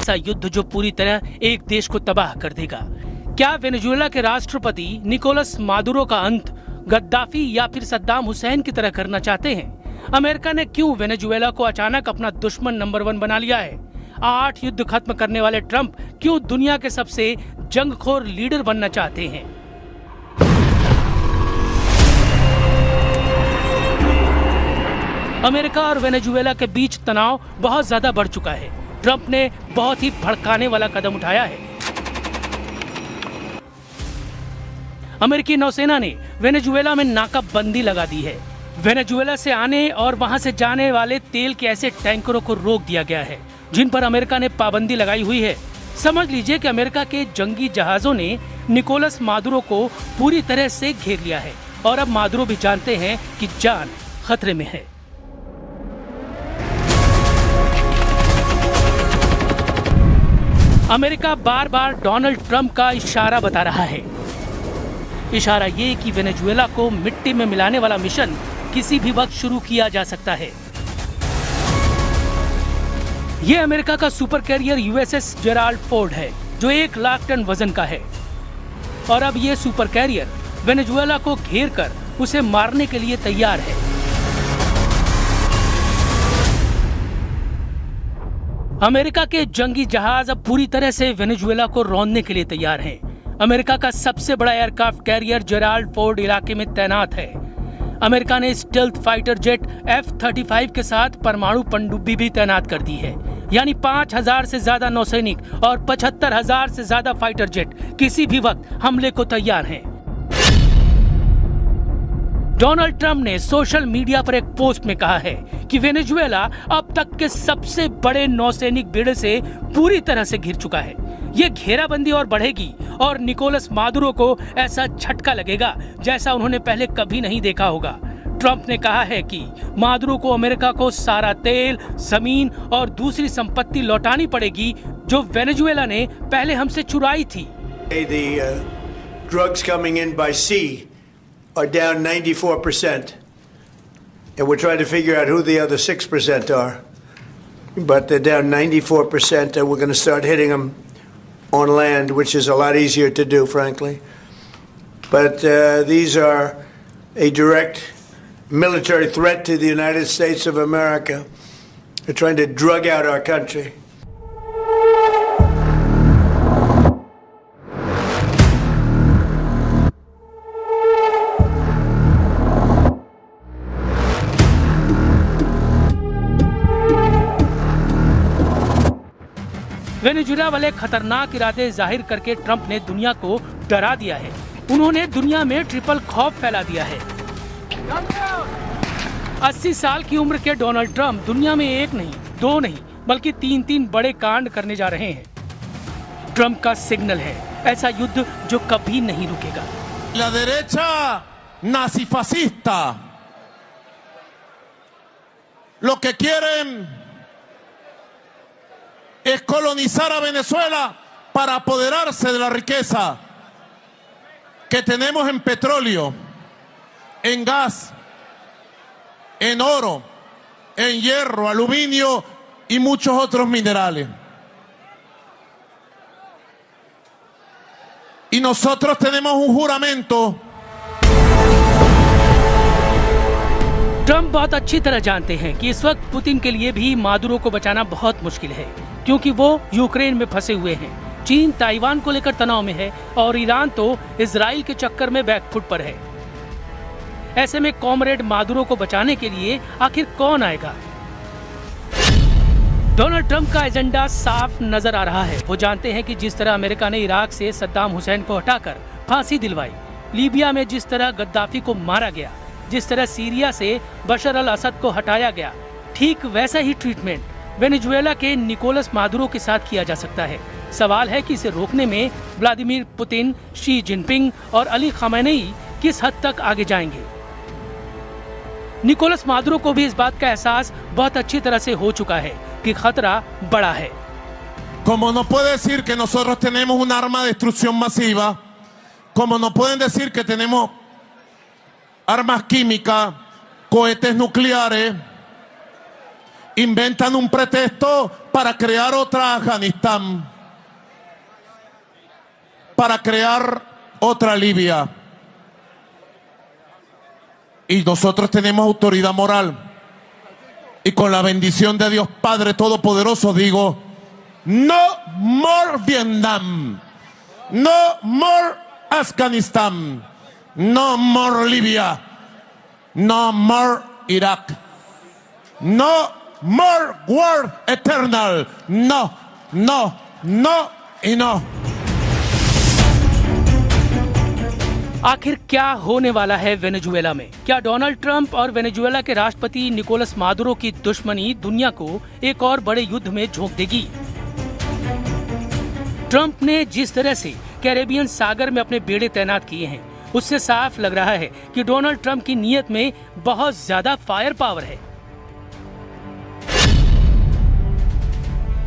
ऐसा युद्ध जो पूरी तरह एक देश को तबाह कर देगा। क्या वेनेजुएला के राष्ट्रपति निकोलस मादुरो का अंत गद्दाफी या फिर सद्दाम हुसैन की तरह करना चाहते हैं? अमेरिका ने क्यों वेनेजुएला को अचानक अपना दुश्मन नंबर 1 बना लिया है? 8 युद्ध खत्म करने वाले ट्रंप क्यों दुनिया के सबसे जंगखोर लीडर बनना चाहते हैं? अमेरिका और वेनेजुएला के बीच तनाव बहुत ज्यादा बढ़ चुका है। ट्रंप ने बहुत ही भड़काने वाला कदम उठाया है। अमेरिकी नौसेना ने वेनेजुएला में नाकाबंदी लगा दी है। वेनेजुएला से आने और वहां से जाने वाले तेल के ऐसे टैंकरों को रोक दिया गया है जिन पर अमेरिका ने पाबंदी लगाई हुई है। समझ लीजिए कि अमेरिका के जंगी जहाजों ने निकोलस मादुरो को पूरी तरह से घेर लिया है और अब मादुरो भी जानते हैं कि जान खतरे में है। अमेरिका बार बार डोनाल्ड ट्रंप का इशारा बता रहा है। इशारा ये कि वेनेजुएला को मिट्टी में मिलाने वाला मिशन किसी भी वक्त शुरू किया जा सकता है। ये अमेरिका का super career USS Gerald Ford है जो 1 लाख टन वजन का है और अब ये सुपर कैरियर वेनेजुएला को घेर कर उसे मारने के लिए तैयार है। अमेरिका के जंगी जहाज अब पूरी तरह से वेनेजुएला को रौंदने के लिए तैयार हैं। अमेरिका का सबसे बड़ा एयरक्राफ्ट कैरियर जेराल्ड फोर्ड इलाके में तैनात है। अमेरिका ने स्टेल्थ फाइटर जेट F-35 के साथ परमाणु पनडुब्बी भी तैनात कर दी है। यानी 5000 से ज्यादा नौसैनिक और 75,000 से ज्यादा फाइटर जेट किसी भी वक्त हमले को तैयार हैं। डोनाल्ड ट्रंप ने सोशल मीडिया पर एक पोस्ट में कहा है कि वेनेजुएला अब तक के सबसे बड़े नौसैनिक बेड़े से पूरी तरह से घिर चुका है। ये घेराबंदी और बढ़ेगी और निकोलस मादुरो को ऐसा झटका लगेगा जैसा उन्होंने पहले कभी नहीं देखा होगा। ट्रंप ने कहा है कि मादुरो को अमेरिका को सारा तेल, जमीन और दूसरी संपत्ति लौटानी पड़ेगी जो वेनेजुएला ने पहले हमसे चुराई थी। Drugs coming in by sea are down 94%, and we're trying to figure out who the other 6% are. But they're down 94%, and we're going to start hitting them on land, which is a lot easier to do, frankly. But these are a direct military threat to the United States of America. They're trying to drug out our country. Venezuela वाले खतरनाक इरादे जाहिर करके Trump ने दुनिया को डरा दिया है। उन्होंने दुनिया में ट्रिपल खौफ फैला दिया है। 80 साल की उम्र के डोनाल्ड ट्रंप दुनिया में 1 नहीं, 2 नहीं, बल्कि 3 बड़े कांड करने जा रहे हैं। ट्रंप का सिग्नल है ऐसा युद्ध जो कभी नहीं रुकेगा। La derecha nazifascista lo que quieren es colonizar a Venezuela para apoderarse de la riqueza que tenemos en petróleo, en gas, en oro, en hierro, aluminio y muchos otros minerales. Y nosotros tenemos un juramento. Trump बहुत अच्छी तरह जानते हैं कि इस वक्त Putin के लिए भी मादुरो को बचाना बहुत मुश्किल है क्योंकि वो यूक्रेन में फंसे हुए हैं। चीन ताइवान को लेकर तनाव में है और ईरान तो इजराइल के चक्कर में बैकफुट पर है। ऐसे में कॉमरेड मादुरो को बचाने के लिए आखिर कौन आएगा? डोनाल्ड ट्रंप का एजेंडा साफ नजर आ रहा है। वो जानते हैं कि जिस तरह अमेरिका ने इराक से सद्दाम हुसैन को हटाकर फांसी दिलवाई, लीबिया में जिस तरह गद्दाफी को मारा गया, जिस तरह सीरिया से बशर अल असद को हटाया गया, ठीक वैसा ही ट्रीटमेंट वेनेजुएला के निकोलस मादुरो के साथ किया जा सकता है। सवाल है कि इसे रोकने में व्लादिमीर पुतिन, शी जिनपिंग और अली खamenei किस हद तक आगे जाएंगे। निकोलस मादुरो को भी इस बात का एहसास बहुत अच्छी तरह से हो चुका है कि खतरा बड़ा है। Como no puede decir que nosotros tenemos un arma de destrucción masiva, como no pueden decir que tenemos armas químicas, cohetes nucleares, inventan un pretexto para crear otra Afganistán, para crear otra Libia. Y nosotros tenemos autoridad moral. Y con la bendición de Dios Padre Todopoderoso digo, no more Vietnam, no more Afganistán, no more Libia, no more Irak, no more war eternal, no, no, no y no. आखिर क्या होने वाला है Venezuela में? क्या Donald Trump और Venezuela के राष्ट्रपति निकोलस मादुरो की दुश्मनी दुनिया को एक और बड़े युद्ध में झोंक देगी? ट्रंप ने जिस तरह से कैरेबियन सागर में अपने बेड़े तैनात किए हैं, उससे साफ लग रहा है कि डोनाल्ड ट्रंप की नीयत में बहुत ज्यादा फायर पावर है।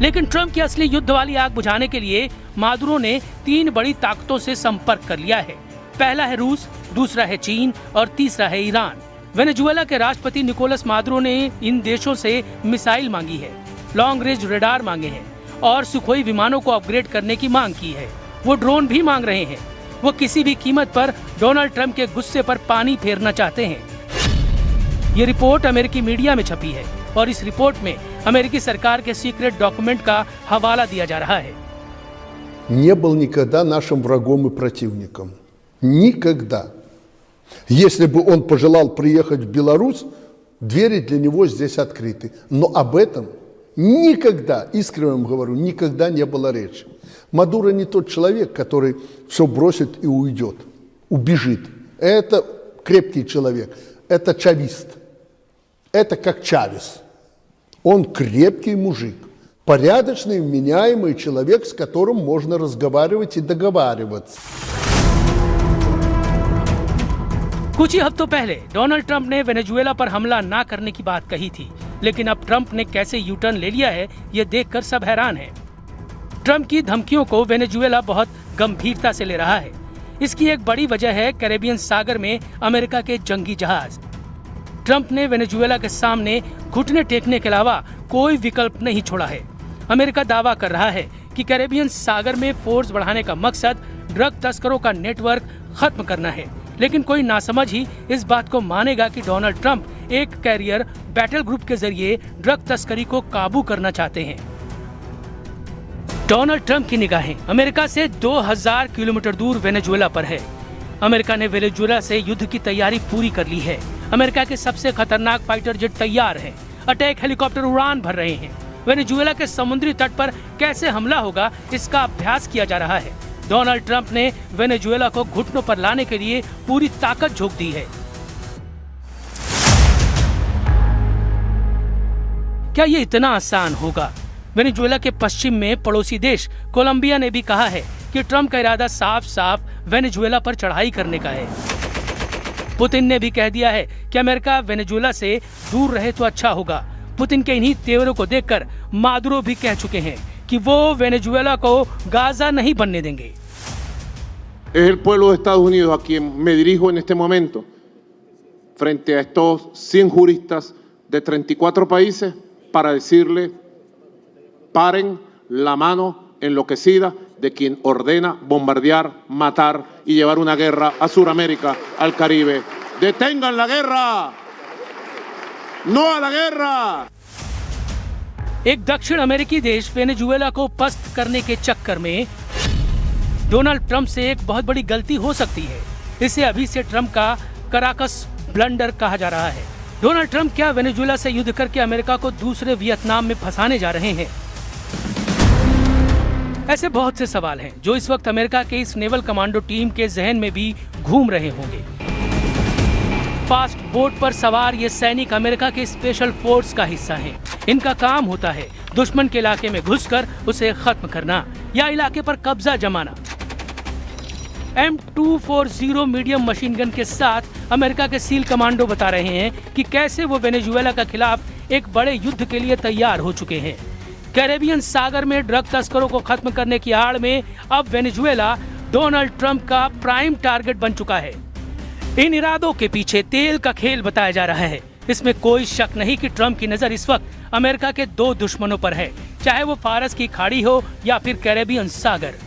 लेकिन ट्रंप की असली युद्ध वाली आग बुझाने के लिए मादुरो ने 3 बड़ी ताकतों से संपर्क कर लिया है। पहला है रूस, दूसरा है चीन और तीसरा है ईरान। वेनेजुएला के राष्ट्रपति निकोलस मादुरो ने इन देशों से मिसाइल मांगी है, लॉन्ग रेंज रडार मांगे हैं और सुखोई विमानों को अपग्रेड करने की मांग की है। वो ड्रोन भी मांग रहे हैं। वो किसी भी कीमत पर डोनाल्ड ट्रंप के गुस्से पर पानी फेरना चाहते हैं। ये रिपोर्ट अमेरिकी मीडिया में छपी है और इस रिपोर्ट में अमेरिकी सरकार के सीक्रेट डॉक्यूमेंट का हवाला दिया जा रहा है। Не был никогда нашим врагом и противником. Никогда. Если бы он пожелал приехать в Беларусь, двери для него здесь открыты. Но об этом никогда, искренне вам говорю, никогда не было речи. Мадуро не тот человек, который все бросит и уйдет, убежит. Это крепкий человек, это чавист. Это как Чавес. Он крепкий мужик, порядочный, вменяемый человек, с которым можно разговаривать и договариваться. कुछ ही हफ्तों पहले डोनाल्ड ट्रंप ने वेनेजुएला पर हमला ना करने की बात कही थी, लेकिन अब ट्रंप ने कैसे यू टर्न ले लिया है, ये देखकर सब हैरान हैं। ट्रंप की धमकियों को वेनेजुएला बहुत गंभीरता से ले रहा है। इसकी एक बड़ी वजह है कैरेबियन सागर में अमेरिका के जंगी जहाज। ट्रंप ने वेनेजुएला के सामने घुटने टेकने के अलावा कोई विकल्प नहीं छोड़ा है। अमेरिका दावा कर रहा है कि कैरेबियन सागर में फोर्स बढ़ाने का मकसद ड्रग तस्करों का नेटवर्क खत्म करना है, लेकिन कोई नासमझ ही इस बात को मानेगा कि डोनाल्ड ट्रंप एक कैरियर बैटल ग्रुप के जरिए ड्रग तस्करी को काबू करना चाहते हैं। डोनाल्ड ट्रंप की निगाहें अमेरिका से 2000 किलोमीटर दूर वेनेजुएला पर है। अमेरिका ने वेनेजुएला से युद्ध की तैयारी पूरी कर ली है। अमेरिका के सबसे खतरनाक फाइटर जेट तैयार हैं। अटैक हेलीकॉप्टर उड़ान भर रहे हैं। वेनेजुएला के समुद्री तट पर कैसे हमला होगा, इसका अभ्यास किया जा रहा है। डोनाल्ड ट्रंप ने वेनेजुएला को घुटनों पर लाने के लिए पूरी ताकत झोंक दी है। क्या ये इतना आसान होगा? वेनेजुएला के पश्चिम में पड़ोसी देश कोलंबिया ने भी कहा है कि ट्रंप का इरादा साफ साफ वेनेजुएला पर चढ़ाई करने का है। पुतिन ने भी कह दिया है कि अमेरिका वेनेजुएला से दूर रहे तो अच्छा होगा। पुतिन के इन्हीं तेवरों को देखकर मादुरो भी कह चुके हैं कि वो वेनेजुएला को गाजा नहीं बनने देंगे। Es el pueblo de Estados Unidos a quien me dirijo en este momento frente a estos 100 juristas de 34 países para decirle paren la mano enloquecida de quien ordena bombardear, matar y llevar una guerra a Sudamérica, al Caribe. ¡Detengan la guerra! ¡No a la guerra! एक दक्षिण अमेरिकी देश Venezuela को पस्त करने के चक्कर में डोनाल्ड ट्रंप से एक बहुत बड़ी गलती हो सकती है। इसे अभी से ट्रंप का कराकस ब्लंडर कहा जा रहा है। डोनाल्ड ट्रंप क्या वेनेजुएला से युद्ध करके अमेरिका को दूसरे वियतनाम में फंसाने जा रहे हैं? ऐसे बहुत से सवाल हैं जो इस वक्त अमेरिका के इस नेवल कमांडो टीम के जहन में भी घूम रहे होंगे। फास्ट बोट पर सवार ये सैनिक अमेरिका के स्पेशल फोर्स का हिस्सा हैं। इनका काम होता है दुश्मन के इलाके में घुसकर उसे खत्म करना या इलाके पर कब्जा जमाना। M240 मीडियम मशीन गन के साथ अमेरिका के सील कमांडो बता रहे हैं कि कैसे वो वेनेजुएला के खिलाफ एक बड़े युद्ध के लिए तैयार हो चुके हैं। कैरेबियन सागर में ड्रग तस्करों को खत्म करने की आड़ में अब वेनेजुएला डोनाल्ड ट्रंप का प्राइम टारगेट बन चुका है। इन इरादों के पीछे तेल का खेल बताया जा रहा है। इसमें कोई शक नहीं कि ट्रंप की नजर इस वक्त अमेरिका के दो दुश्मनों पर है, चाहे वो फारस की खाड़ी हो या फिर कैरेबियन सागर।